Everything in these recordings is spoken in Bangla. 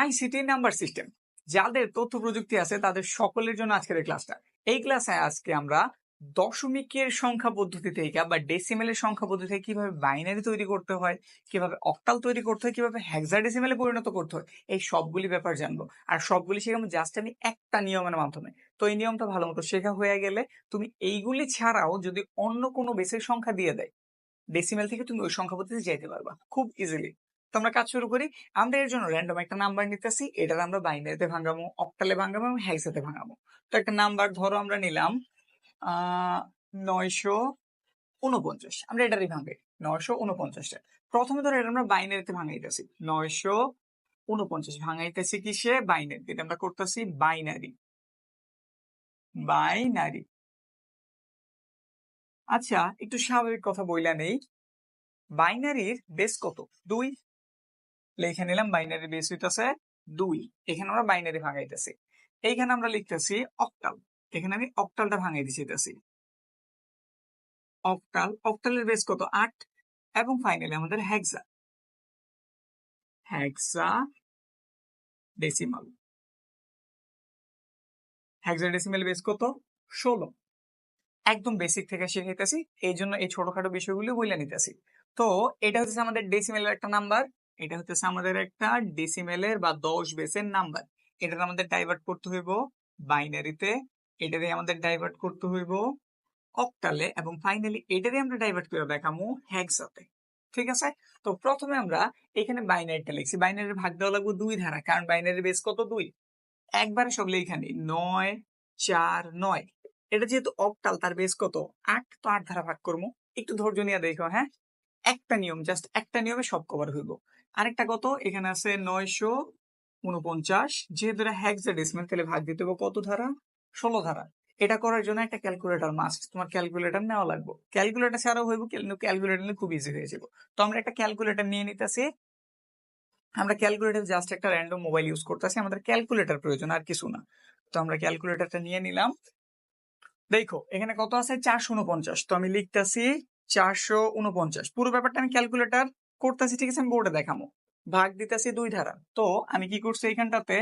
আইসিটি নাম্বার সিস্টেম, যাদের তথ্য প্রযুক্তি আছে তাদের সকলের জন্য আজকের এই ক্লাসটা। এই ক্লাসে আজকে আমরা দশমিকের সংখ্যা পদ্ধতি থেকে বা ডেসিমেলের সংখ্যা পদ্ধতি থেকে কিভাবে বাইনারি তৈরি করতে হয়, কিভাবে অক্টাল তৈরি করতে হয়, কিভাবে হেক্সাডেসিমেলে পরিণত করতে হয়, এই সবগুলি ব্যাপার জানবো। আর সবগুলি শেখাবো জাস্ট আমি একটা নিয়মের মাধ্যমে। তো এই নিয়মটা ভালো মতো শেখা হয়ে গেলে তুমি এইগুলি ছাড়াও যদি অন্য কোনো বেসের সংখ্যা দিয়ে দেয় ডেসিমেল থেকে, তুমি ওই সংখ্যা পদ্ধতিতে যেতে পারবা খুব ইজিলি। তো আমরা কাজ শুরু করি। আমরা এর জন্য র্যান্ডম একটা নাম্বার নিতেছি, এটার আমরা বাইনারিতে ভাঙাবো, অক্টালে ভাঙাবো এবং হেক্সাতে ভাঙাবো। তো একটা নাম্বার ধরো আমরা নিলাম 949, আমরা এটারই ভাঙাই 949টা। প্রথমে ধরো এটা আমরা বাইনারিতে ভাঙাইতেছি, 949 ভাঙাইতেছি কিসে? বাইনারি। এটা আমরা করতেছি বাইনারি। বাইনারি। আচ্ছা, একটু স্বাভাবিক কথা বইলা নেই, বাইনারির বেস কত? 2। লিখে নিলাম বাইনারি বেস হইতেছে 2। এখানে আমরা বাইনারি ভাঙাইতেছি। এইখানে আমরা লিখতেছি অক্টাল, এখানে আমি অক্টালটা ভাঙাই দিতেছি। অক্টাল, অক্টালের বেস কত? 8। এবং ফাইনালি আমাদের হেক্সা, হেক্সা ডেসিমাল। হেক্সা ডেসিমাল বেস কত? 16। একদম বেসিক থেকে শিখাইতেছি, এই জন্য এই ছোটখাটো বিষয়গুলো বলে নিতেছি। তো এটা হচ্ছে আমাদের ডেসিমেলের একটা নাম্বার, এটা হচ্ছে আমাদের একটা ডেসিমেলের বা 10 বেসের নাম্বার। এটা আমাদের ডাইভার্ট করতে হইব বাইনারিতে, এটারে আমাদের ডাইভার্ট করতে হইব অক্টালে, এবং ফাইনালি এটারে আমরা ডাইভার্ট করে দেখামু হেক্সাতে। ঠিক আছে? তো প্রথমে আমরা এখানে বাইনারিটা লিখছি, বাইনারির ভাগ দেওয়া লাগবে 2 ধারা, কারণ বাইনারি বেস কত? 2। একবারে সব লেখানি 9 4 9। এটা যেহেতু অক্টাল, তার বেস কত? 8। তো 8 ধারা ভাগ করবো। একটু ধৈর্য নিয়ে দেখো, হ্যাঁ, একটা নিয়ম, জাস্ট একটা নিয়মে সব কভার হইব। আরেকটা কত? এখানে আছে 949, যেহেতু এটা হেক্সাডেসিমাল, তাহলে ভাগ দিতে হবে কত ধারা? 16 ধারা। এটা করার জন্য একটা ক্যালকুলেটর মাস্ট, তোমার ক্যালকুলেটর নেওয়া লাগবে। ক্যালকুলেটর ছাড়াও হইব, কিন্তু ক্যালকুলেটর নিলে খুব ইজি হয়ে যাবে। তো আমরা একটা ক্যালকুলেটর নিয়ে নিতেছি। আমরা ক্যালকুলেটর জাস্ট একটা র্যান্ডম মোবাইল ইউজ করতেছি, আমাদের ক্যালকুলেটর প্রয়োজন, আর কিছু না। তো আমরা ক্যালকুলেটরটা নিয়ে নিলাম। দেখো এখানে কত আছে? 449। তো আমি লিখতেছি 449। পুরো ব্যাপারটা আমি ক্যালকুলেটর করতেছি, ঠিক আছে? আমি বোর্ডে দেখাবো। ভাগ দিতেছি 2 ধারা। তো আমি কি করছি এখানটাতে?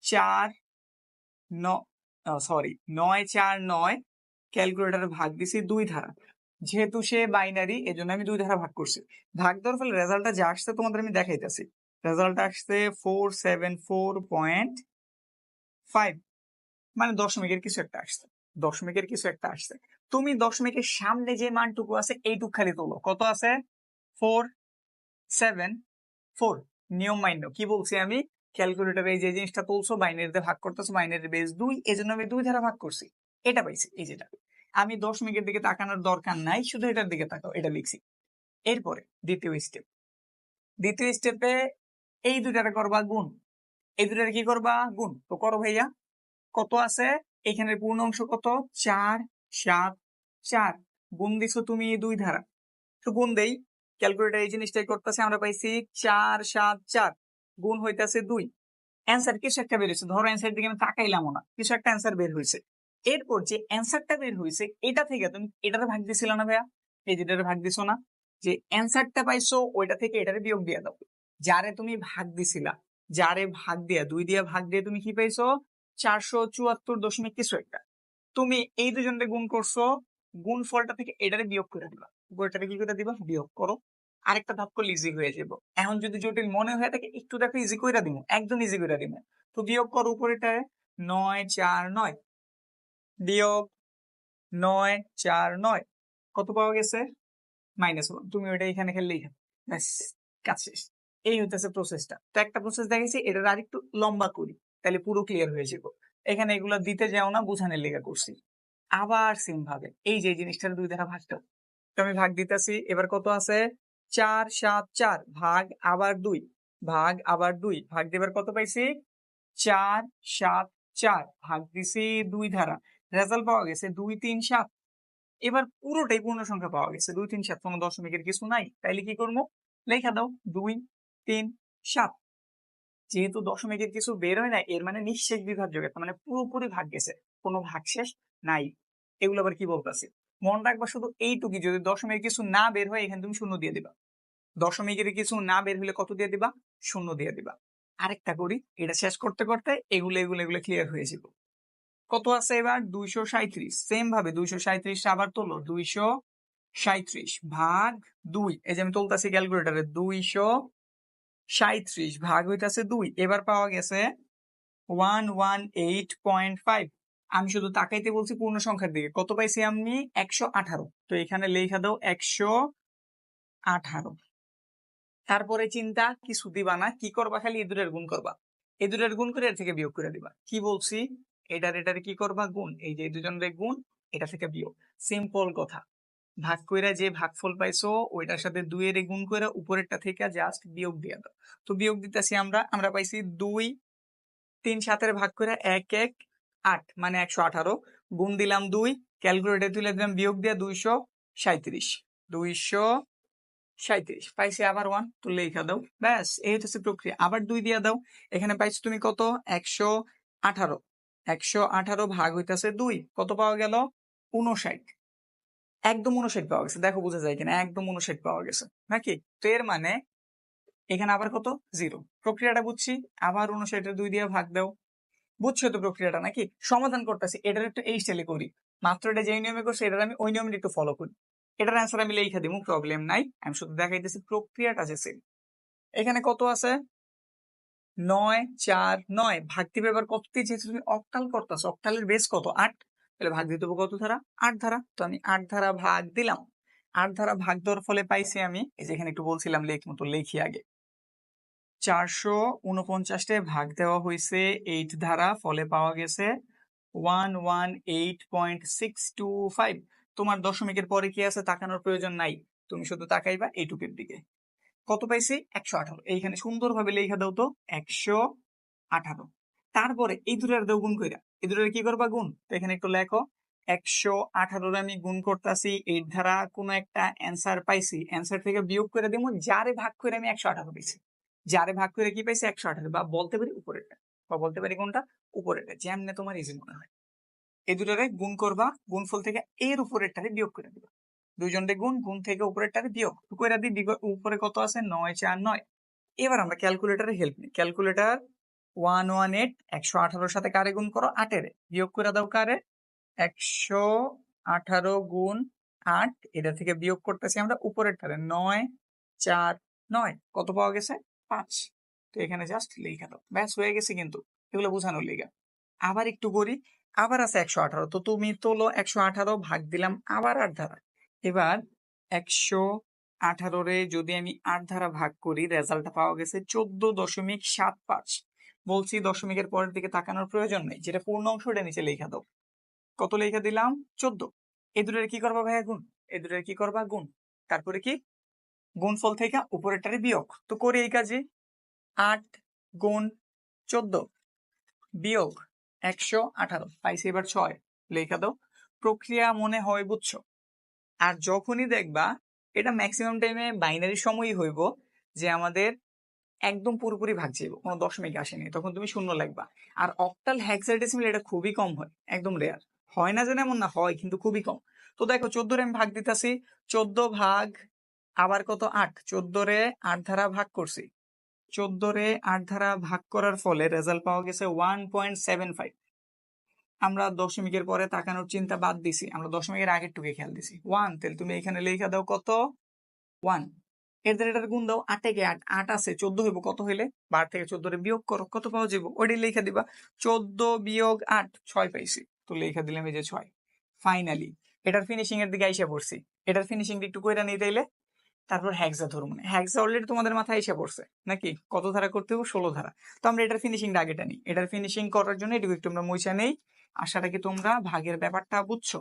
4 9 4 9 ক্যালকুলেটরে ভাগ দিছি 2 ধারা। যেহেতু সে বাইনারি, এজন্য আমি 2 ধারা ভাগ করছি। ভাগ দেওয়ার ফলে রেজাল্টটা যা আসছে তোমাদের আমি দেখাইতেছি। রেজাল্ট আসছে 474.5, মানে দশমিকের কিছু একটা আসছে, দশমিকের কিছু একটা আসছে। তুমি দশমিকের সামনে যে মানটুকু আছে এইটুক খালি তোলো। কত আছে? 474। নিয়ম মান্য। কি বলছি আমি? ক্যালকুলেটরে এই যে জিনিসটা তুলছো, বাইনারিতে ভাগ করতেছো, বাইনারি বেস 2, এজন্য আমি 2 ধারা ভাগ করছি। এটা পাইছি, এই যেটা। আমি দশমিকের দিকে তাকানোর দরকার নাই, শুধু এটার দিকে তাকাও, এটা লিখছি। এরপরে দ্বিতীয় স্টেপ, দ্বিতীয় স্টেপে এই দুটারে করবা গুণ, এই দুটারে কি করবা? গুণ। তো করো ভাইয়া। কত আছে? এখানের পূর্ণ অংশ কত? 4 7 4। গুণ দিছো তুমি 2 ধারা। তো গুণ দেই, ক্যালকুলেটর এই জিনিসটাই করতেছে। আমরা পাইছি 4 7 4, গুণ হইতাছে 2। অ্যান্সার কিছু একটা বের হয়েছে, ধরো অ্যান্সার দিকে আমি তাকাইলাম না, কিছু একটা অ্যান্সার বের হয়েছে। এরপর যে অ্যান্সারটা বের হয়েছে এটা থেকে তুমি এটাতে ভাগ দিছিল না ভাইয়া? এই যেটাতে ভাগ দিছো না, যে অ্যান্সারটা পাইছো ওইটা থেকে এটারে বিয়োগ দিয়ে দাও। যারে তুমি ভাগ দিছিলা, যারে ভাগ দিয়া 2 দিয়ে ভাগ দিয়ে তুমি কি পাইছো? 474 দশমিক কিছু একটা। তুমি এই দুজনকে গুণ করছো, গুণ ফলটা থেকে এটারে বিয়োগ করে দিবা। ওইটারে কি করে দিবা? বিয়োগ করো। আরেকটা ধাপ করলে ইজি হয়ে যাব। এখন যদি জটিল মনে হয়ে থাকে একটু দেখো, ইজি কইরা দিব, একদম ইজি কইরা দিব। তো বিয়োগ করো উপরেটায় 9 4 9, বিয়োগ 9 4 9, কত পাওয়া গেছে? -1। তুমি ওইটা এখানে খেলে লিখে ব্যাস, কাজ শেষ। এই হইতেছে প্রসেসটা। তো একটা প্রসেস দেখাইছি, এটার আরেকটু লম্বা করি, তাহলে পুরো ক্লিয়ার হয়ে যাবে। এখানে এগুলো দিতে যাও না, বুঝানোর লেখা করছি। আবার সেম ভাবে এই যে জিনিসটার 2 দ্বারা ভাগ দাও। তো আমি ভাগ দিতেছি। এবার কত আছে? 4 7 4, ভাগ আবার 2, ভাগ আবার 2, ভাগ দিবার কত পাইছি? 4 7 4, ভাগ দিছি 2 ধারা। রেজাল্ট পাওয়া গেছে 2 3 7। এবার পুরোটাই পূর্ণ সংখ্যা পাওয়া গেছে 2 3 7, কোনো দশমিকের কিছু নাই। তাইলে কি করবো? লেখা দাও 2 3 7। যেহেতু দশমিকের কিছু বের হয় না, এর মানে নিঃশেষ বিভাজ্য, মানে পুরোপুরি ভাগ গেছে, কোনো ভাগশেষ নাই। এগুলো আবার কি বলতেছে? মনে রাখবা শুধু এইটুকুই, যদি দশমিকের কিছু না বের হয় এখানে তুমি শূন্য দিয়ে দিবা। দশমিকের কিছু না বের হলে কত দিয়ে দিবা? শূন্য দিয়ে দিবা। আরেকটা করি, এটা শেষ করতে করতে এগুলো এগুলো এগুলো ক্লিয়ার হয়ে যাবে। কত আছে এবার 237, সেম ভাবে 237 আবার তোলো, 237 ভাগ 2, এই যে আমি তুলতেছি ক্যালকুলেটারে, 237 ভাগ হইতাছে 2, এবার পাওয়া গেছে 118.5। আমি শুধু তাকাইতে বলছি পূর্ণ সংখ্যার দিকে, কত পাইছি আমি 118, তো এখানে লেখা দাও 118। তারপরে চিন্তা কিছু দিবা না, কি করবা, খালি এই দুটোর গুণ করবা, এই দুটোর গুণ করে এর থেকে বিয়োগ করে দিবা। কি বলছি, এটার কি করবা, গুণ, এই যে দুজনের গুণ, এটা থেকে বিয়োগ, সিম্পল কথা। ভাগ কইরা যে ভাগফল পাইছো ওইটার সাথে 2 এর গুণ কইরা উপরেরটা থেকে জাস্ট বিয়োগ দিয়ে দাও। তো বিয়োগ দিতেছি আমরা পাইছি 2, 3 7 ভাগ করে 1 1 8 মানে 118, গুণ দিলাম 2, ক্যালকুলেটর তুলে দিলাম, বিয়োগ দিয়ে 237 পাইছি, আবার 1, তো লেখা দাও, ব্যাস এই হচ্ছে প্রক্রিয়া। আবার 2 দিয়া দাও, এখানে পাইছো তুমি কত 118, 118 ভাগ হইতাছে 2, কত পাওয়া গেল 59, একদম 59 পাওয়া গেছে, দেখো বোঝা যায় কিনা, একদম 59 পাওয়া গেছে নাকি। তো এর মানে এখানে আবার কত 0, প্রক্রিয়াটা বুঝছি, আবার 59 2 দিয়ে ভাগ দাও, বুঝছো তো প্রক্রিয়াটা নাকি। সমাধান করতেছি, এটার একটু এই স্টাইলে করি, মাত্র এটা যেই নিয়মে করছি এটার আমি ওই নিয়মে একটু ফলো করি, এটার অ্যান্সার আমি লেখা দিব, প্রবলেম নাই, আমি শুধু দেখাইতেছি প্রক্রিয়াটা যে সেম। এখানে কত আছে 9 4 9, ভাগ দিবে এবার কত দিয়ে, যেহেতু তুমি অক্টাল করতেছো, অক্টালের বেস কত 8, তাহলে ভাগ দিতে হবে কত ধারা 8 ধারা, তো আমি 8 ধারা ভাগ দিলাম। 8 ধারা ভাগ দেওয়ার ফলে পাইছি আমি, এই যে এখানে একটু বলছিলাম লেখ মতো লেখি আগে, 449 ভাগ দেওয়া হয়েছে 8 ধারা, ফলে পাওয়া গেছে 118.625। তোমার দশমিকের পরে কি আছে তাকানোর প্রয়োজন নাই, তুমি শুধু তাকাইবা এইটুকের দিকে। কত পাইছি 118, এইখানে সুন্দরভাবে লেখা দাও তো 118। তারপরে এই দুটার দাও গুণ কইরা, এই দুটার কি করবা গুণ, তো এখানে একটু লেখো 118 আমি গুণ করতেছি 8 ধারা, কোন একটা অ্যান্সার পাইছি, অ্যান্সার থেকে বিয়োগ করে দেবো, যারে ভাগ করে আমি 118 পাইছি, যারে ভাগ করে কি পাইছি 118, বা বলতে পারি উপরেরটা, বা বলতে পারি কোনটা উপরেরটা, যেমনে তোমার ইজি মনে হয়। এই দুটারে গুণ করবা, গুণফল থেকে এর উপরেরটারে বিয়োগ করে দিবা, দুইজনরে গুণ, গুণ থেকে উপরেরটারে বিয়োগ কইরা দিই, উপরে কত আছে 9 4 9। এবার আমরা ক্যালকুলেটরের হেল্প নিই, ক্যালকুলেটর 118, 118 সাথে কারে গুণ করো 8 এর, বিয়োগ করে দাও কারে 118 গুণ 8, এটা থেকে বিয়োগ করতেছি আমরা উপরেরটারে 9 4 9, কত পাওয়া গেছে 5। তো এখানে জাস্ট লেখা দাও, ব্যাস হয়ে গেছে, কিন্তু এগুলো বোঝানোর লেখা। আবার একটু করি, আবার আছে 118, তো তুমি তোলো 118 ভাগ দিলাম আবার 8 ধারা, এবার 118 রে যদি আমি 8 ধারা ভাগ করি, রেজাল্টটা পাওয়া গেছে 14.75। বলছি দশমিকের পরের দিকে তাকানোর প্রয়োজন নেই, যেটা পূর্ণ অংশটা নিচে লেখা দাও, কত লেখা দিলাম 14। এই দুটোর কি করবা ভাইয়া গুণ, এই দুটোর কি করবা গুণ, তারপরে কি গুণফল থেকে উপরেরটারে বিয়োগ, তো করি এই কাজে 8 গুণ 14 বিয়োগ 118, পাইছি এবার 6, লেখা দাও। প্রক্রিয়া মনে হয় বুঝছো। আর যখনই দেখবা এটা ম্যাক্সিমাম টাইমে বাইনারি সময়ই হইব, যে আমাদের একদম পুরোপুরি ভাগ যাইব, কোনো দশমিক আসেনি, তখন তুমি শূন্য লিখবা। আর অক্টাল হেক্সাডেসিমাল এটা খুবই কম হয়, একদম রেয়ার হয় না, যেন এমন না, হয় কিন্তু খুবই কম। তো দেখো 14 রে আমি ভাগ দিতেছি, 14 ভাগ আবার কত 8, 14 রে 8 ধারা ভাগ করছি, 14 রে 8 ধারা ভাগ করার ফলে রেজাল্ট পাওয়া গেছে 1.75। আমরা দশমিকের পরে তাকানোর চিন্তা বাদ দিছি, আমরা দশমিকের আগের টুকে খেয়াল দিছি 1, তাহলে তুমি এখানে লেখা দাও কত 1, এর দ্বারা এটার গুণ দাও, 8 এ 8 8 আছে 14 হইব, কত হইলে 12 থেকে 14 রে বিয়োগ করো, কত পাওয়া যাবে ওইটাই লেখা দিবা, 14 বিয়োগ 8 6 পাইছি, তো লেখা দিলাম এই যে 6। ফাইনালি এটার ফিনিশিং এর দিকে আইসা পড়ছি, এটার ফিনিশিং একটু কইরা নিই তাইলে, তারপর হ্যাক্সা ধরুন, হ্যাক্সা অলরেডি তোমাদের মাথায় এসে পড়ছে নাকি, কত ধারা করতে হবে 16 ধারা। তো আমরা এটার ফিনিশিংটা আগেটা নিই, এটার ফিনিশিং করার জন্য এটুকু একটু আমরা মুইছা নেই। আশাটা কি তোমরা ভাগের ব্যাপারটা বুঝছো,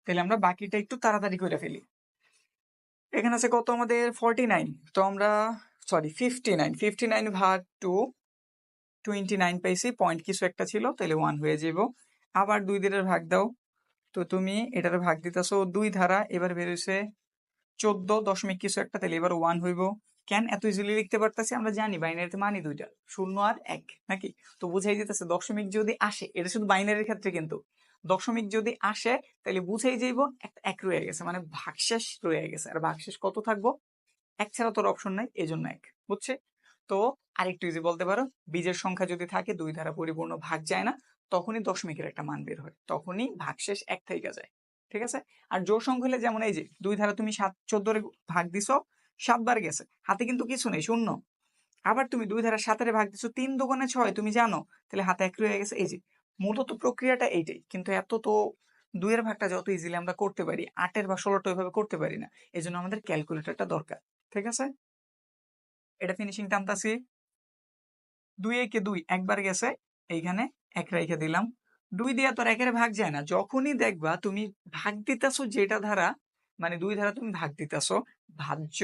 তাহলে আমরা বাকিটা একটু তাড়াতাড়ি করে ফেলি। এখানে আছে কত আমাদের 49, তো আমরা সরি 59 ভাগ 2 29 পাইছি, পয়েন্ট কিছু একটা ছিল, তাহলে 1 হয়ে যাব। আবার 2 দিয়ে ভাগ দাও, তো তুমি এটার ভাগ দিতেছো 2 ধারা, এবার বেরোইছে 14 দশমিক কিছু একটা, তাহলে এবার 1 হইব। কেন এত ইজিলি লিখতে পারতেছি, আমরা জানি বাইনারিতে মানি দুইটা, 0 আর 1 নাকি, তো বুঝাই যেতেছে দশমিক যদি আসে, এটা শুধু বাইনারির ক্ষেত্রে, কিন্তু দশমিক যদি আসে তাহলে বুঝাই যাইব একটা 1 রয়ে গেছে, মানে ভাগশেষ রয়ে গেছে, আর ভাগশেষ কত থাকবো 1 ছাড়া তোর অপশন নাই, এই জন্য 1, বুঝছে। তো আরেকটু ইজি বলতে পারো, বীজের সংখ্যা যদি থাকে 2 দ্বারা পরিপূর্ণ ভাগ যায় না, তখনই দশমিকের একটা মান বের হয়, তখনই ভাগশেষ 1 থেকে যায়। ঠিক আছে? আর জোড় সংখ্যা হলে যেমন এই যে 2 দ্বারা তুমি 14 ভাগ দিছো, 7 বার গেছে, হাতে কিন্তু কিছু নেই, শূন্য। আবার তুমি 2 দ্বারা 7 ভাগ দিছো, 3 দুগুণে 6 তুমি জানো, তাহলে হাতে 1 রয়ে গেছে। এই যে মূলত প্রক্রিয়াটা এইটাই, কিন্তু এত তো 2 এর ভাগটা যত ইজিলি আমরা করতে পারি, 8 বা 16টা ওইভাবে করতে পারি না, এজন্য আমাদের ক্যালকুলেটরটা দরকার। ঠিক আছে? এটা ফিনিশিং টানতাছি। 2 একে 2 একবার গেছে, এইখানে 1 রেখে দিলাম। 2 দিয়া তো আর 1 এর ভাগ যায় না, যখনই দেখবা তুমি ভাগ দিতেছো যেটা দ্বারা, মানে 2 দ্বারা তুমি ভাগ দিতেছো, ভাজ্য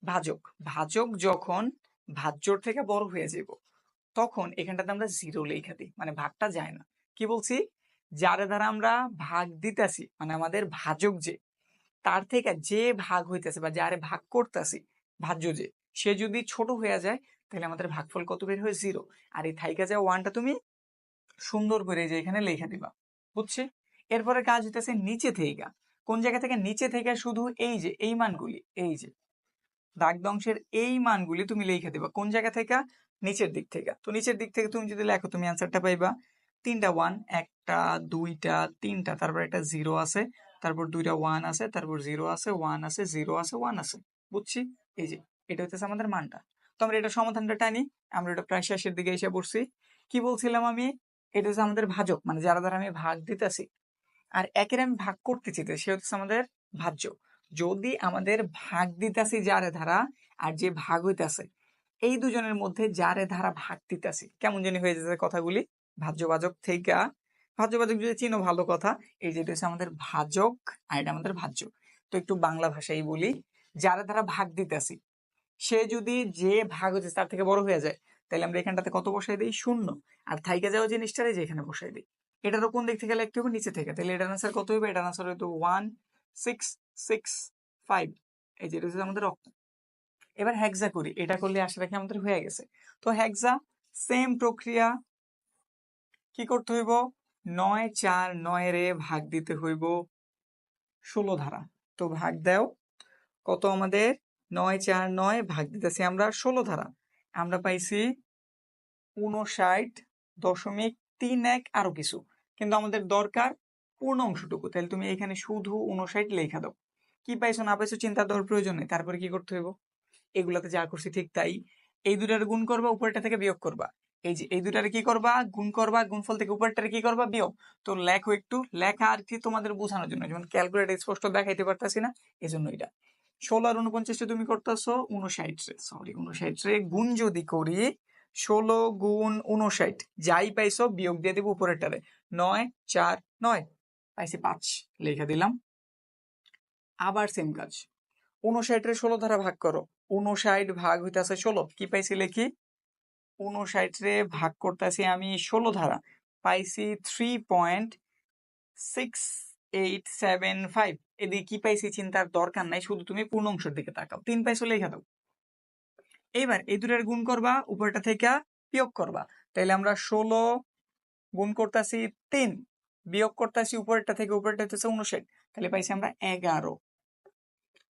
ভাজক, ভাজক যখন ভাজ্যর থেকে বড় হয়ে যাব, তখন এখানটাতে আমরা 0 লেখা দিই, মানে ভাগটা যায় না। কি বলছি? যারে দ্বারা আমরা ভাগ দিতেছি, মানে আমাদের ভাজক যে, তার থেকে যে ভাগ হইতেছে বা যারে ভাগ করতেছি, ভাজ্য যে, সে যদি ছোট হয়ে যায়, তাহলে আমাদের ভাগফল কত বের হয়? 0। আর এই থাইকা যাওয়া 1টা তুমি সুন্দর করে যে এখানে লেখা দিবা। বুঝছি? এরপরে কাজ হইতেছে নিচে থেকে। কোন জায়গা থেকে? নিচে থেকে শুধু এই যে এই মানগুলি, এই যে দাগ দংশের এই মানগুলি তুমি লিখে দিবা। কোন জায়গা থেকে? নিচের দিক থেকে। তো নিচের দিক থেকে তুমি যদি লেখো, তুমি অ্যান্সারটা পাইবা 3টা 1, 1টা 2টা 3টা, তারপর একটা 0 আছে, তারপর 2টা 1 আছে, তারপর 0 আছে, 1 আছে, 0 আছে, 1 আছে। বুঝছি? এই যে এটা হচ্ছে আমাদের মানটা। তো আমরা এটা সমাধানটা টানি, আমরা এটা প্রায় শেষের দিকে এসে পড়ছি। কি বলছিলাম আমি? এটা হচ্ছে আমাদের ভাজক, মানে যারা দ্বারা আমি ভাগ দিতেছি, আর একের আমি ভাগ করতে চাইতে, সে হচ্ছে আমাদের ভাজ্য। যদি আমাদের ভাগ দিতেছি যারে ধারা, আর যে ভাগ হইতাছে, এই দুজনের মধ্যে যারে ধারা ভাগ দিতেছি, কেমন জানি হয়ে যেতে কথাগুলি, ভাজ্য ভাজক থেকে। ভাজ্য ভাজক যদি চিনো ভালো কথা, এই যেটা হচ্ছে আমাদের ভাজক, আর এটা আমাদের ভাজ্য। তো একটু বাংলা ভাষায় বলি, যারে ধারা ভাগ দিতেছি, সে যদি যে ভাগ হচ্ছে তার থেকে বড় হয়ে যায়, তাহলে আমরা এখানটাতে কত বসাই দিই? 0। আর থাইকা যাওয়া জিনিসটারে যে এখানে বসাই দিই। এটারও কোন দিক থেকে লিখতে হবে? নিচে থেকে। তাহলে এটার আনসার কত হবে? এটার আনসার হয়তো 1 6 6 5। এই যে এটা হচ্ছে আমাদের অক্টা। এবার হেক্সা করি, এটা করলে আশা রাখি আমাদের হয়ে গেছে। তো হেক্সা সেম প্রক্রিয়া, কি করতে হইব? 9 4 9 রে ভাগ দিতে হইব 16 ধারা। তো ভাগ দাও, কত আমাদের? 9 4 9 ভাগ দিতেছি আমরা 16 ধারা, আমরা পাইছি 59.31 আরো কিছু, কিন্তু আমাদের দরকার পূর্ণ অংশটুকু। তাহলে তুমি এখানে শুধু 59 লেখা দাও। কি পাইছো না পাইছো চিন্তা দেওয়ার প্রয়োজন নেই। তারপরে কি করতে হইব? এগুলাতে যা করছি ঠিক তাই, এই দুটার গুণ করবা, উপরটা থেকে বিয়োগ করবা। এই যে এই দুটারে কি করবা? গুণ করবা, গুণফল থেকে উপরটারে কি করবা? বিয়োগ। তো লেখো, একটু লেখা আর কি তোমাদের বোঝানোর জন্য, যেমন ক্যালকুলেটর স্পষ্ট দেখাইতে পারতাছি না, এজন্য এটা। 16 আর 49 তুমি করতেছো 59 রে, সরি 59 রে গুণ যদি করি, 16 গুণ 59, যাই পাইছো বিয়োগ দিয়ে দিব উপরেরটারে। 9 4 9 পাইছি 5, লিখে দিলাম। আবার সেম কাজ, 59 রে 16 দ্বারা ভাগ করো, 59 ভাগ হইতাছে 16, কি পাইছি লিখি? 59 রে ভাগ করতেছি আমি 16 দ্বারা, পাইছি 3.6875। এদিকে কি পাইছি চিন্তার দরকার নাই, শুধু তুমি পূর্ণ অংশের দিকে তাকাও। 3 পাইছো লেখা দাও। এবার এই দুটার গুণ করবা, উপরটা থেকে বিয়োগ করবা। তাইলে আমরা 16 গুণ করতেছি 3, বিয়োগ করতেছি উপরেরটা থেকে, উপরেরটা হচ্ছে 59, তাহলে পাইছি আমরা 11।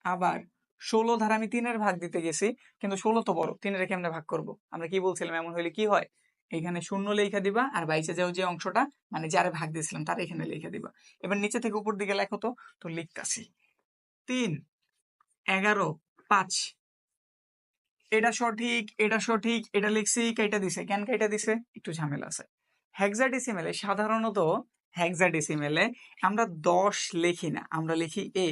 আবার 16 ধারা আমি 3 এর ভাগ দিতে গেছি, কিন্তু 16 তো বড়, 3 এর কেমনে ভাগ করব? আমরা কি বলছিলাম, এমন হইলে কি হয়? এখানে 0 লেখা দিবা, আর বাইচে যাও যে অংশটা, মানে যারে ভাগ দিয়েছিলাম তার এখানে লেখা দিবা। এবার নিচে থেকে উপর দিকে লেখো তো। তো লিখতাছি 3 11 5, এটা সঠিক, এটা সঠিক, এটা লিখছি, কেটে দিছে। কেন কেটে দিছে? একটু ঝামেলা আছে। হেক্সাডেসিমেলে সাধারণত, হেক্সাডেসিমেলে আমরা 10 লিখি না, আমরা লিখি এ।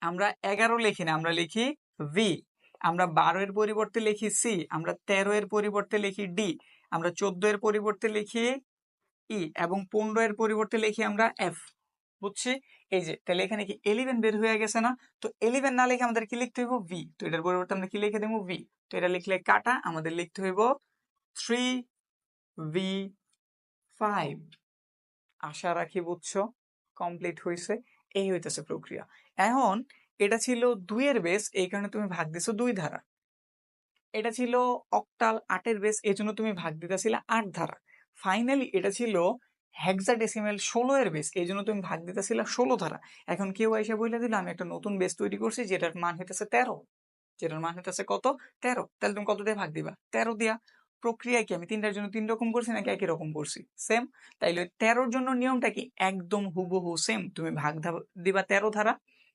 আমরা 11 লিখি না, আমরা লিখি ভি। আমরা 12 এর পরিবর্তে লিখি সি। আমরা 13 এর পরিবর্তে লিখি ডি। আমরা 14 এর পরিবর্তে লিখি ই, এবং 15 এর পরিবর্তে লিখি আমরা এফ। বুঝছি? এই যে তাহলে এখানে কি 11 বের হয়ে গেছে না? তো 11 না লিখে আমাদের কি লিখতে হইব? ভি। তো এটার পরিবর্তে আমরা কি লিখে দেবো? ভি। তো এটা লিখলে কাটা, আমাদের লিখতে হইব 3v5। আশা রাখি বুঝছো, কমপ্লিট হয়েছে। এই হইতেছে প্রক্রিয়া। এখন এটা ছিল 2 এর বেস, এই কারণে তুমি ভাগ দিছো 2 ধারা। এটা ছিল অক্টাল 8 এর বেস, এই জন্য তুমি ভাগ দিতেছিলে 8 ধারা। ফাইনালি এটা ছিল হেক্সাডেসিমেল 16 এর বেস, এই জন্য তুমি ভাগ দিতেছিলে 16 ধারা। এখন কেউ এসে বলে দিল আমি একটা নতুন বেস তৈরি করছি যেটার মান হইতেছে 13। যেটার মান হচ্ছে কত 13। তাহলে তুমি কত দিয়ে ভাগ দিবা 13 দিয়া। প্রক্রিয়া কি আমি তিনটার জন্য 3 রকম করছি নাকি একই রকম করছি সেম। তাইলে 13-র জন্য নিয়মটা কি একদম হুবহু সেম, তুমি ভাগ দিবা 13 ধারা।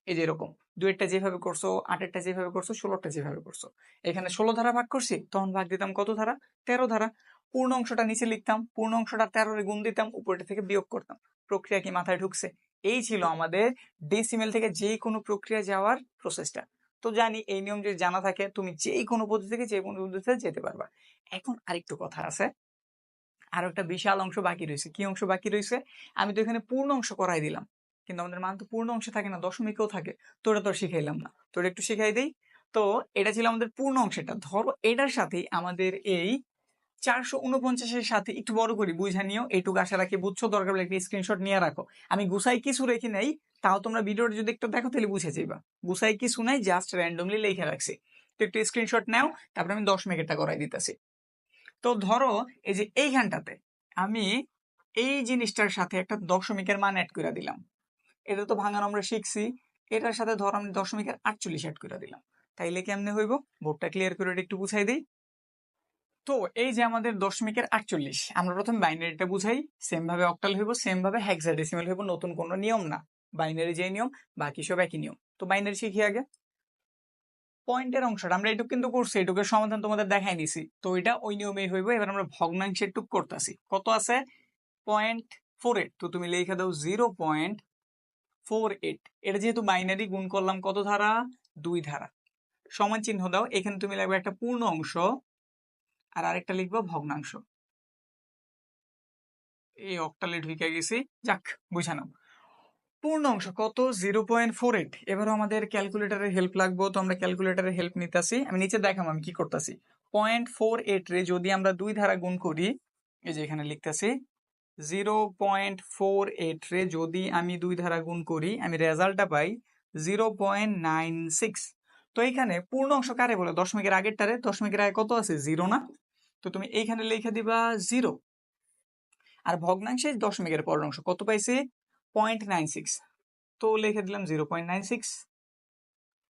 এই যে এরকম 2-এরটা যেভাবে করছো 8-এরটা যেভাবে করছো 16টা যেভাবে করছো, এখানে 16 ধারা ভাগ করছি তখন ভাগ দিতাম কত ধারা 13 ধারা। পূর্ণ অংশটা নিচে লিখতাম, পূর্ণ অংশটা 13-এ গুণ দিতাম, উপরটা থেকে বিয়োগ করতাম। প্রক্রিয়া কি মাথায় ঢুকছে? এই ছিল আমাদের ডেসিমেল থেকে যে কোনো প্রক্রিয়া যাওয়ার প্রসেসটা। তো জানি এই নিয়ম যদি জানা থাকে তুমি যেই কোনো পদ্ধতি থেকে যে কোনো পদ্ধতিতে যেতে পারবা। এখন আরেকটু কথা আছে, আরো একটা বিশাল অংশ বাকি রয়েছে। কি অংশ বাকি রয়েছে? আমি তো এখানে পূর্ণ অংশ করাই দিলাম, কিন্তু আমাদের মান তো পূর্ণ অংশে থাকে না, দশমিকেও থাকে। তো ওটা তো শিখাইলাম না, তো এটা একটু শিখাই দেই। তো এটা ছিল আমাদের পূর্ণ অংশটা। ধরো এটার সাথেই আমাদের এই 449-এর সাথে একটু বড় করি, বুঝা নিও, এইটুকু আশা রাখি বুঝছো, দরকার হলে একটা স্ক্রিনশট নিয়ে রাখো। আমি গুছাই কিছু রেখে নেই, তাও তোমরা ভিডিওটা যদি একটু দেখো তাহলে বুঝে যাইবা। গুছাই কিছু নাই, জাস্ট র্যান্ডমলি লিখে রাখছি। তো একটু স্ক্রিনশট নাও, তারপরে আমি 10 মিনিটটা করাই দিতেছি। তো ধরো এই যে এইখানটাতে আমি এই জিনিসটার সাথে একটা দশমিকের মান অ্যাড করে দিলাম। এটা তো ভাঙানো আমরা শিখছি। এটার সাথে ধরো আমি 0.48 অ্যাড করে দিলাম। তাইলে কেমনে হইব? বোর্ডটা ক্লিয়ার করে একটু বুঝাই দিই। তো এই যে আমাদের 0.48, আমরা প্রথমে বাইনারিটা বুঝাই, সেম ভাবে অক্টাল হইব, সেম ভাবে হেক্সাডেসিমাল হইব, নতুন কোনো নিয়ম না। বাইনারি যে নিয়ম বাকি সব একই নিয়ম। তো বাইনারি শিখি আগে। পয়েন্টের অংশটা আমরা এটুক কিন্তু করছি, এটুকের সমাধান তোমাদের দেখাই দিছি, তো এটা ওই নিয়মেই হইব। এবার আমরা ভগ্নাংশের টুক করতেছি। কত আছে? 0.48। তো তুমি লিখে দাও 0.48। এটা যেহেতু বাইনারি, গুণ করলাম কত ধারা? 2 ধারা। সমান চিহ্ন দাও, এখানে তুমি লিখবে একটা পূর্ণ অংশ আর আরেকটা লিখবো ভগ্নাংশ। এই অক্টালে ঢুকে গেছি, যাক বুঝানো। পূর্ণ অংশ কত? 0.48। এবারও আমাদের ক্যালকুলেটরের হেল্প লাগবে, তো আমরা ক্যালকুলেটরের হেল্প নিতেছি। আমি নিচে দেখাম আমি কি করতেছি। 0.48 রে যদি আমরা 2 ধারা গুণ করি, এই যে এখানে লিখতেছি 0.48 রে যদি আমি 2 ধারা গুণ করি, আমি রেজাল্টটা পাই 0.96। তো এখানে পূর্ণ অংশ কারে বলে? দশমিকের আগেরটারে। দশমিকের আগে কত আছে? 0 না? তো তুমি এইখানে লিখে দিবা 0। আর ভগ্নাংশে দশমিকের পরের অংশ কত পাইছি? 0.96। তো লিখে দিলাম 0.96।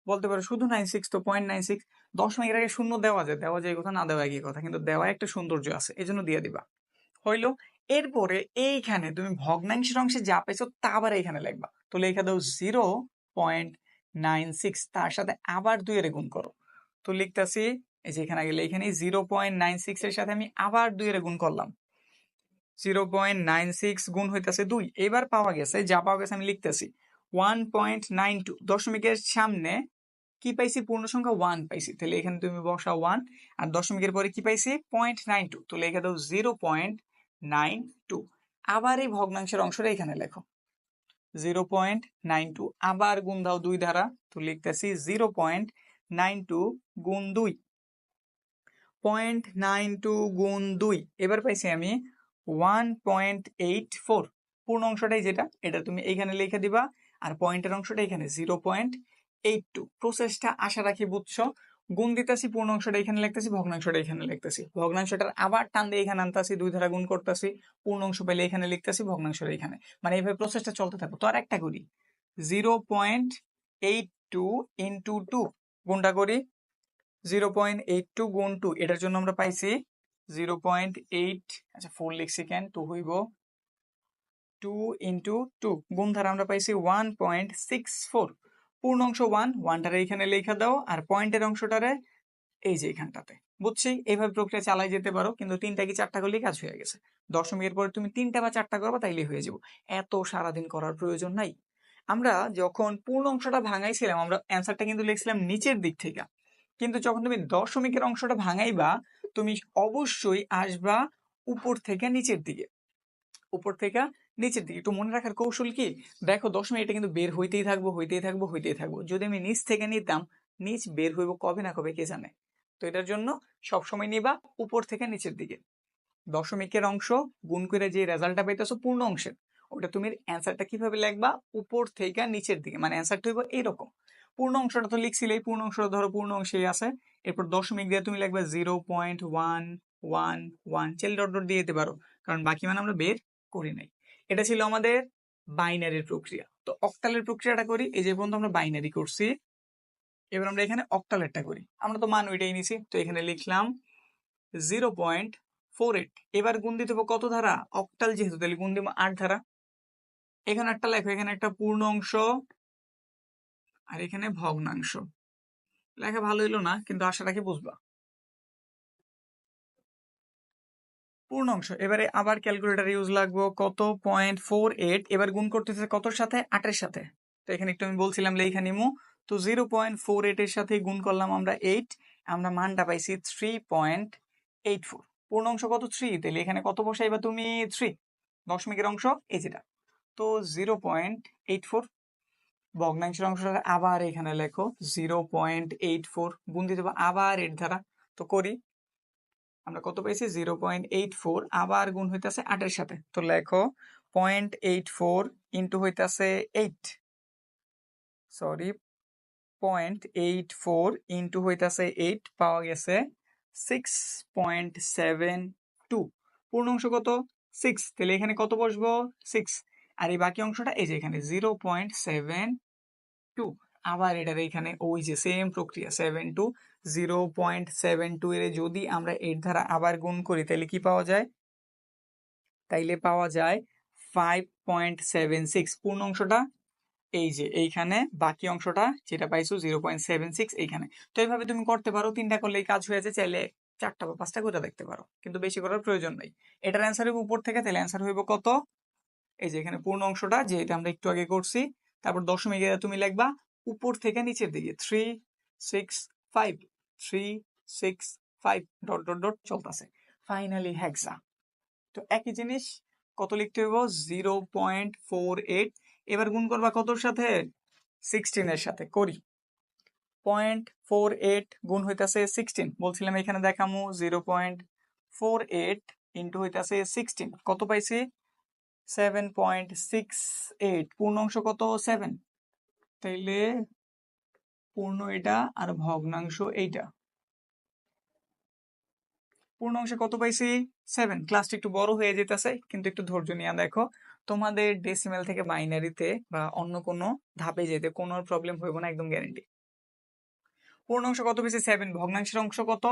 বলতে পারো শুধু 96, তো 0.96। দশমিকের আগে শূন্য দেওয়া যায়, দেওয়া যায় কথা, না দেওয়া একই কথা, কিন্তু দেওয়া একটা সৌন্দর্য আছে, এই জন্য দিয়ে দিবা। হইলো। এরপরে এইখানে তুমি ভগ্নাংশের অংশে যা পাইছো তা আবার এখানে লিখবা। তো লিখে দাও 0.96, তার সাথে আবার 2 এর গুণ করো। তো লিখতেছি, এই যে এখানে আগে লিখে নিই, 0.96 এর সাথে আমি আবার 2 এর গুণ করলাম। 0.96 গুণ হইতেছে 2। এবার পাওয়া গেছে, যা পাওয়া গেছে আমি লিখতেছি 1.92। দশমিকের সামনে কি পাইছি? পূর্ণ সংখ্যা 1 পাইছি, তাহলে এখানে তুমি বসা 1। আর দশমিকের পরে কি পাইছি? 0.92। তো লিখে দাও 0.92। আবার এই ভগ্নাংশের অংশটা এখানে লেখো 0.92। আবার গুণ দাও 2 দ্বারা, তো লিখতেছি 0.92 গুণ 2। 0.92 গুণ 2, এবার পাইছি আমি 1.84। পূর্ণ অংশটাই যেটা, এটা তুমি এইখানে লিখে দিবা, আর পয়েন্টের অংশটা এখানে 0.82। প্রসেসটা আশা রাখি বুঝছো। গুণ দিতেছি, পূর্ণ অংশটা এখানে লিখতেছি, ভগ্নাংশটা এখানে লিখতেছি, ভগ্নাংশটার আবার টান দিয়ে এখানে আনতাছি, 2 ধারা গুণ করতেছি, পূর্ণ অংশ পেলে এখানে লিখতেছি, ভগ্নাংশটা এখানে, মানে এইভাবে প্রসেসটা চলতে থাকবে। তো আর একটা করি, 0.82 ইন্টু 2 গুণটা করি, 0.82 গুণ 2, এটার জন্য আমরা পাইছি 0.8। আচ্ছা 4 লিখছি কেন? 2 হইব 2 ইন্টু 2 গুণ ধারা আমরা পাইছি 1.64। পূর্ণ অংশ 1, 1টারে এখানে লেখা দাও, আর পয়েন্টের অংশটারে এই যে এখানটাতে। বুঝছি? এইভাবে প্রক্রিয়া চালাই যেতে পারো, কিন্তু 3টা কি 4টা করলেই কাজ হয়ে গেছে। দশমিকের পরে তুমি 3টা বা 4টা করবা, তাইলেই হয়ে যাবো। এত সারাদিন করার প্রয়োজন নাই। আমরা যখন পূর্ণ অংশটা ভাঙাইছিলাম, আমরা অ্যান্সারটা কিন্তু লিখছিলাম নিচের দিক থেকে, কিন্তু যখন তুমি দশমিকের অংশটা ভাঙাইবা, তুমি অবশ্যই আসবা উপর থেকে নিচের দিকে। উপর থেকে নিচের দিকে একটু মনে রাখার কৌশল কি, দেখো দশমিক এটা কিন্তু বের হইতেই থাকবো, হইতেই থাকবো, হইতেই থাকবো। যদি আমি নিচ থেকে নিতাম, নিচ বের হইব কবে না কবে কে জানে। তো এটার জন্য সবসময় নিবা উপর থেকে নিচের দিকে। দশমিকের অংশ গুণ করে যে রেজাল্টটা পাইতেছো পূর্ণ অংশের, ওটা তুমি অ্যান্সারটা কিভাবে লিখবা? উপর থেকে নিচের দিকে, মানে অ্যান্সারটা হইব এইরকম। পূর্ণ অংশটা তো লিখছিলেই, পূর্ণ অংশটা ধরো পূর্ণ অংশেই আছে, এরপর দশমিক দিয়ে তুমি লিখবা 0.111, চেল ডট ডট দিয়ে দিতে পারো, কারণ বাকি মানে আমরা বের করি নাই। এটা ছিল আমাদের বাইনারির প্রক্রিয়া। তো অক্টালের প্রক্রিয়াটা করি। এই যে পর্যন্ত আমরা বাইনারি করছি, এবার আমরা এখানে অক্টালেরটা করি, আমরা তো মান ওইটাই নিছি, তো এখানে লিখলাম 0.48। এবার গুণ দিতে হবে কত ধারা, অক্টাল যেহেতু, তাহলে গুণ দিব 8 ধারা। এখানে একটা লেখো, এখানে একটা পূর্ণ অংশ আর এখানে ভগ্নাংশ। লেখা ভালো হইলো না, কিন্তু আশা রাখি বুঝবা। পূর্ণ অংশ, এবারে আবার ক্যালকুলেটর ইউজ লাগবো, কত 0.48, এবার গুণ করতেছে কতর সাথে, 8-এর সাথে। তো এখানে একটু আমি বলছিলাম লেখা নিমু, তো 0.48 এর সাথে গুণ করলাম আমরা 8, আমরা মানটা পাইছি 3.84। পূর্ণ অংশ কত, 3, তাহলে এখানে কত বসাইবা তুমি, 3। দশমিকের অংশ এই যেটা, তো 0.84। ভগ্নাংশের অংশটা আবার এখানে লেখো 0.84, গুণ দিতে হবে আবার 8 দ্বারা। তো করি, আমরা কত পেয়েছি, 0.84, আবার গুণ হইতেছে 8-এর সাথে। তো লেখো 0.84 ইন্টু হইতেছে 8, সরি 0.84 ইন্টু হইতেছে 8, পাওয়া গেছে 6.72। পূর্ণ অংশ কত, 6, তাহলে এখানে কত বসবো, 6। আর এই বাকি অংশটা এই যে এখানে 0.72, আবার এটার এখানে ওই যে সেম প্রক্রিয়া 72, 0.72 এর যদি আমরা 8 দ্বারা আবার গুণ করি তাহলে কি পাওয়া যায়, তাইলে পাওয়া যায় 5.76। পূর্ণ অংশটা এই যে এইখানে, বাকি অংশটা যেটা পাইছো 0.76 এইখানে। তো এইভাবে তুমি করতে পারো, 3টা করলেই কাজ হয়ে যায়, চাইলে 4টা বা 5টা করে দেখতে পারো, কিন্তু বেশি করার প্রয়োজন নেই। এটার অ্যান্সার হবে উপর থেকে, তাহলে অ্যান্সার হইব কত, এই যে এখানে পূর্ণ অংশটা যেটা আমরা একটু আগে করছি, তারপর দশমিক তুমি লিখবা উপর থেকে নিচের দিকে 365, 365 ডট ডট ডট চলতেছে, ফাইনালি হেক্সা। তো একই জিনিস কত লিখতে হইব, 0.48, এবার গুণ করবা কতর সাথে, 16 এর সাথে। করি, 0.48 গুণ হইতাছে 16, বলছিলাম এখানে দেখামু 0.48 ইন্টু হইতাছে 16, কত পাইছি, 7.68। পূর্ণ অংশ কত, 7, তাইলে পূর্ণ এটা আর ভগ্নাংশ এইটা। পূর্ণ অংশে কত পাইছি, 7। ক্লাসটা একটু বড় হয়ে যেতেছে, কিন্তু একটু ধৈর্য নিয়ে দেখো, তোমাদের ডেসিমেল থেকে বাইনারিতে বা অন্য কোনো ধাপে যেতে কোনো প্রবলেম হইব না, একদম গ্যারেন্টি। পূর্ণ অংশ কত পেয়েছি, 7, ভগ্নাংশের অংশ কত,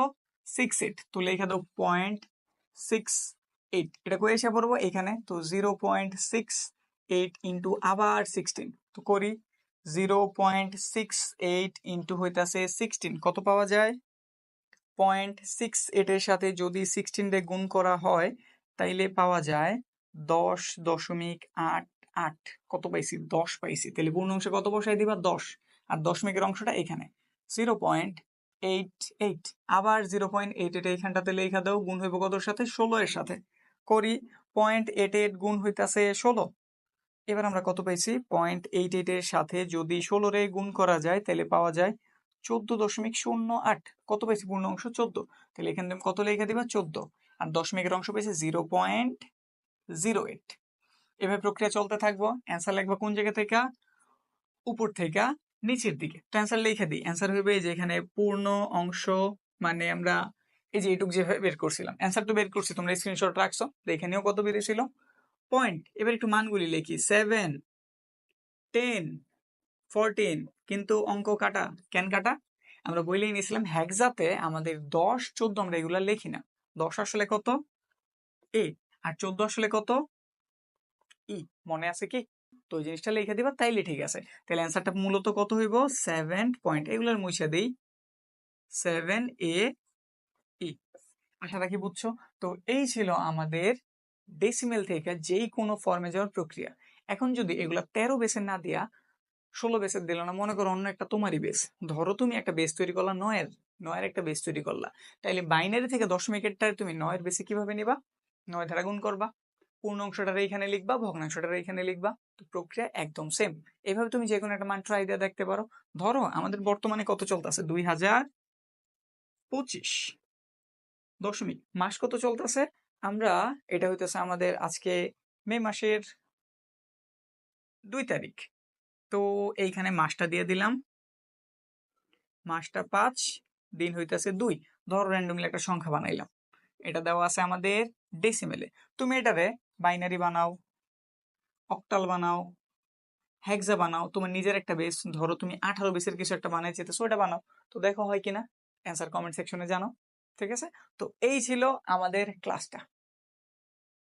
68, তো লেখা দাও 0.68, এটা কই এসে পড়বো এখানে, তো 0.68 ইন্টু আবার 16, তো করি 0.68 ইন্টু হইতাছে 16, কত পাওয়া যায়, 0.68 এর সাথে যদি 16 রে গুণ করা হয় তাইলে পাওয়া যায় 10.88। কত পাইছি, 10 পাইছি, তাহলে পূর্ণ অংশে কত বসাই দিবা, 10, আর দশমিকের অংশটা এখানে 0.88, আবার 0.88 এইখানটাতে লেখা দাও, গুণ হইব কতর সাথে, 16 এর সাথে। করি, 0.88 গুণ হইতাছে 16, এবার আমরা কত পাইছি, 0.88 এর সাথে যদি 16 রে গুণ করা যায় তাহলে পাওয়া যায় 14.08। কত পাইছি, পূর্ণ অংশ 14, তাহলে এখানে তুমি কত লেখা দিবা, 14, আর দশমিকের অংশ পেয়েছে 0.08। এভাবে প্রক্রিয়া চলতে থাকবো। অ্যান্সার লিখবা কোন জায়গা থেকে, উপর থেকে নিচের দিকে। তো অ্যান্সার লিখে দিই, অ্যান্সার হবে যে এখানে পূর্ণ অংশ মানে আমরা এই যে এইটুক যেভাবে বের করছিলাম, অ্যান্সার তো বের করছি, তোমরা স্ক্রিনশট রাখছো, তো এখানেও কত বেরিয়েছিল, পয়েন্ট। এবার একটু মানগুলি লিখি, 7, 10, 14, কিন্তু অঙ্ক কাটা, কেন কাটা, আমরা বইলেই নিয়েছিলাম হেক্সাতে আমাদের 10, 14 আমরা এগুলা লিখি না, 10 আসলে কত, এ, আর 14 আসলে কত, ই, মনে আছে কি, তো ওই জিনিসটা লিখে দিবা, তাইলে ঠিক আছে। তাহলে অ্যান্সারটা মূলত কত হইব, 7 পয়েন্ট, এগুলোর মুছে দেই, 7A ই। আশা রাখি বুঝছো। তো এই ছিল আমাদের ডেসিমেল থেকে যেই কোনো ফর্মে যাওয়ার প্রক্রিয়া। এখন যদি এগুলা 13 বেসের না দিয়া 16 বেসের দিল না, মনে করো অন্য একটা তোমারই বেস, ধরো তুমি একটা বেস তৈরি করলা, নয়ের একটা বেস তৈরি করলা, তাইলে বাইনারি থেকে দশমিকেরটা তুমি 9-এর বেসে কিভাবে নিবা, 9 দ্বারা গুণ করবা, পূর্ণ অংশটার এইখানে লিখবা, ভগ্নাংশটার এইখানে লিখবা, তো প্রক্রিয়া একদম সেম। এভাবে তুমি যে কোনো একটা মান ট্রাই দিয়ে দেখতে পারো। ধরো আমাদের বর্তমানে কত চলতেছে, 2025 দশমিক, মাস কত চলতেছে, আমরা এটা হইতেছে আমাদের আজকে মে মাসের 2 তারিখ, তো এইখানে মাসটা দিয়ে দিলাম, মাসটা 5, দিন হইতেছে 2, ধরো র্যান্ডমলি একটা সংখ্যা বানাইলাম, এটা দেওয়া আছে আমাদের ডেসিমেলে, তুমি এটারে বাইনারি বানাও, অক্টাল বানাও, হেক্সা বানাও, তোমার নিজের একটা বেস, ধরো তুমি 18 বেসের কিছু একটা বানাই যেতেছো, ওটা বানাও, তো দেখো হয় কিনা, অ্যান্সার কমেন্ট সেকশনে জানাও। ঠিক আছে, তো এই ছিল আমাদের ক্লাসটা।